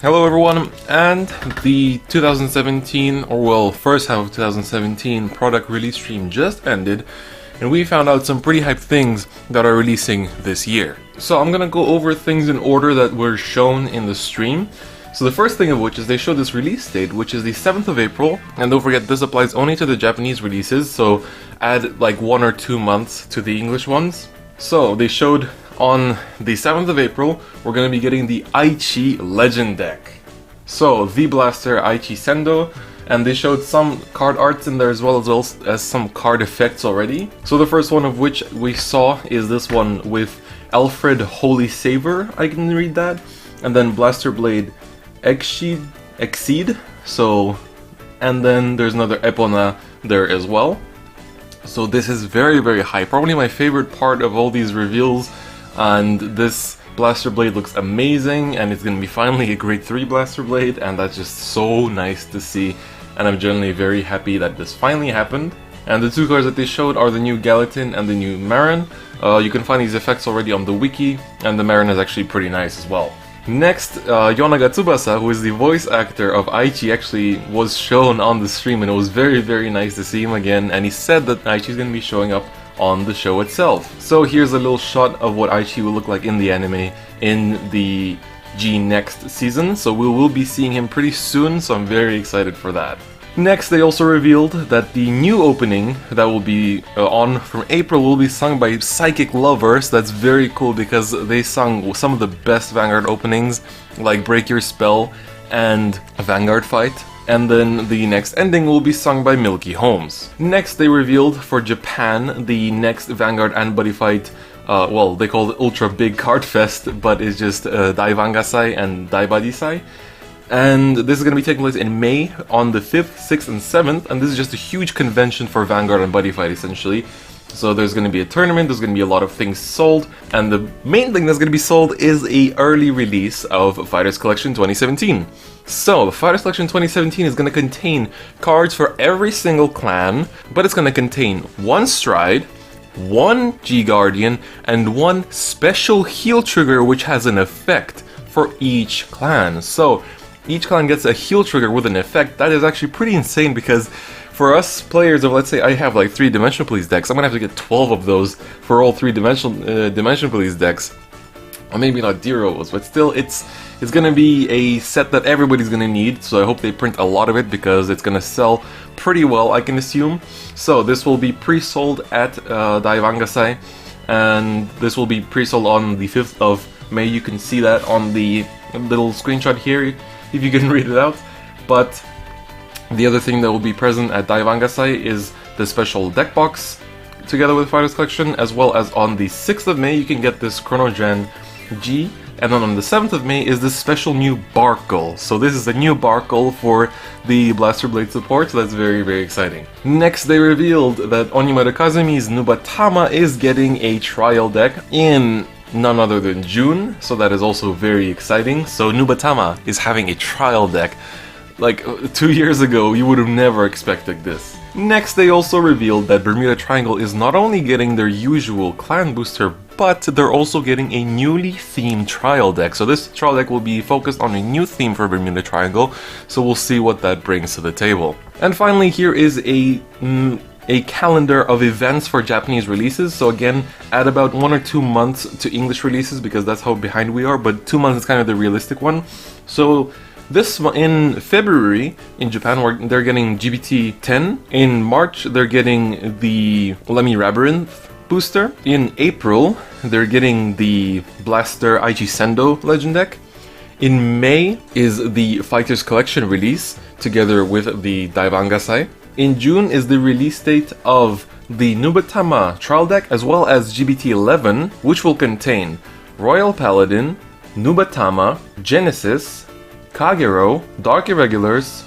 Hello everyone, and the 2017, or well, first half of 2017 product release stream just ended, and we found out some pretty hype things that are releasing this year. So I'm gonna go over things in order that were shown in the stream. So the first thing of which is they showed this release date, which is the 7th of April, and don't forget this applies only to the Japanese releases, so add like 1 or 2 months to the English ones. So they showed on the 7th of April, we're going to be getting the Aichi Legend deck. So, the Blaster Aichi Sendo, and they showed some card arts in there as well as some card effects already. So the first one of which we saw is this one with Alfred Holy Saver, I can read that, and then Blaster Blade Exceed, so, and then there's another Epona there as well. So this is very, very high, probably my favorite part of all these reveals. And this Blaster Blade looks amazing, and it's going to be finally a Grade 3 Blaster Blade, and that's just so nice to see, and I'm genuinely very happy that this finally happened. And the two cards that they showed are the new Gallatin and the new Marin. You can find these effects already on the wiki, and the Marin is actually pretty nice as well. Next, Yonaga Tsubasa, who is the voice actor of Aichi, actually was shown on the stream, and it was very, very nice to see him again, and he said that Aichi is going to be showing up on the show itself. So here's a little shot of what Aichi will look like in the anime in the G next season, so we will be seeing him pretty soon, so I'm very excited for that. Next, they also revealed that the new opening that will be on from April will be sung by Psychic Lovers. That's very cool because they sung some of the best Vanguard openings, like Break Your Spell and Vanguard Fight. And then the next ending will be sung by Milky Holmes. Next, they revealed for Japan the next Vanguard and Buddy Fight, well, they call it Ultra Big Card Fest, but it's just Daivangasai and Daibadisai. And this is going to be taking place in May on the 5th, 6th, and 7th, and this is just a huge convention for Vanguard and Buddy Fight essentially. So there's going to be a tournament, there's going to be a lot of things sold, and the main thing that's going to be sold is a early release of Fighters Collection 2017. So, Fighters Collection 2017 is going to contain cards for every single clan, but it's going to contain one Stride, one G-Guardian, and one special heal trigger which has an effect for each clan. So, each clan gets a heal trigger with an effect. That is actually pretty insane because for us players of, let's say I have like 3 Dimensional Police decks, I'm going to have to get 12 of those for all 3 Dimensional Police decks. Or maybe not Deros, but still it's gonna be a set that everybody's gonna need, so I hope they print a lot of it because it's gonna sell pretty well, I can assume. So this will be pre-sold at Daivangasai, and this will be pre-sold on the 5th of May. You can see that on the little screenshot here, if you can read it out. But the other thing that will be present at Daivangasai is the special deck box together with Fighters Collection, as well as on the 6th of May you can get this Chronogen G, and then on the 7th of May is this special new Barkle. So this is a new Barkle for the Blaster Blade support, so that's very, very exciting. Next, they revealed that Onimaru Kazumi's Nubatama is getting a trial deck in none other than June, so that is also very exciting. So Nubatama is having a trial deck. Like 2 years ago, you would have never expected this. Next, they also revealed that Bermuda Triangle is not only getting their usual clan booster, but they're also getting a newly themed trial deck. So this trial deck will be focused on a new theme for Bermuda Triangle, so we'll see what that brings to the table. And finally, here is a calendar of events for Japanese releases. So again, add about 1 or 2 months to English releases because that's how behind we are, but 2 months is kind of the realistic one. So this in February in Japan, they're getting GBT 10. In March, they're getting the Lemmy Labyrinth booster. In April, they're getting the Blaster Aichi Sendo Legend deck. In May is the Fighters Collection release together with the Daivangasai. In June is the release date of the Nubatama trial deck as well as GBT 11, which will contain Royal Paladin, Nubatama, Genesis, Kagero, Dark Irregulars,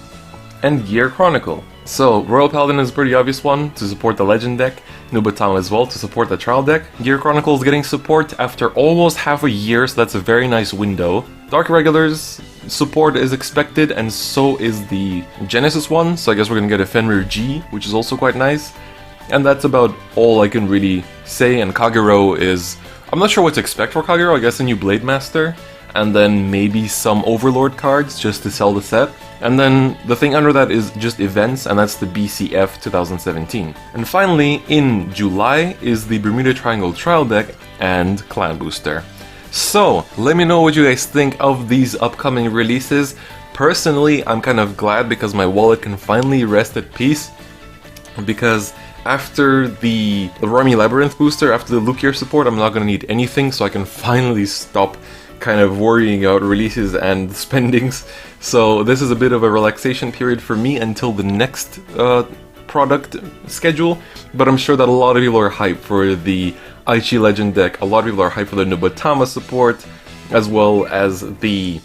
and Gear Chronicle. So, Royal Paladin is a pretty obvious one to support the Legend deck, Nubatama as well to support the trial deck. Gear Chronicle is getting support after almost half a year, so that's a very nice window. Dark Irregulars support is expected, and so is the Genesis one, so I guess we're gonna get a Fenrir G, which is also quite nice. And that's about all I can really say, and Kagero is... I'm not sure what to expect for Kagero, I guess a new Blade Master. and then maybe some Overlord cards just to sell the set. And then the thing under that is just events, and that's the BCF 2017. And finally, in July is the Bermuda Triangle Trial Deck and Clan Booster. So, let me know what you guys think of these upcoming releases. Personally, I'm kind of glad because my wallet can finally rest at peace, because after the Rami Labyrinth booster, after the Lukier support, I'm not going to need anything, so I can finally stop kind of worrying about releases and spendings. So this is a bit of a relaxation period for me until the next product schedule, but I'm sure that a lot of people are hyped for the Aichi Legend deck, a lot of people are hyped for the Nobuatama support, as well as the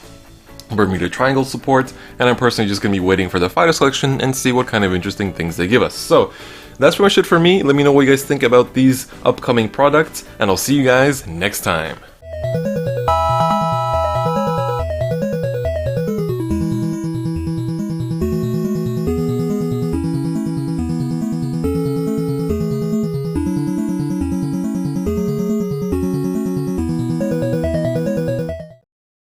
Bermuda Triangle support, and I'm personally just going to be waiting for the Fighters collection and see what kind of interesting things they give us. So that's pretty much it for me. Let me know what you guys think about these upcoming products, and I'll see you guys next time.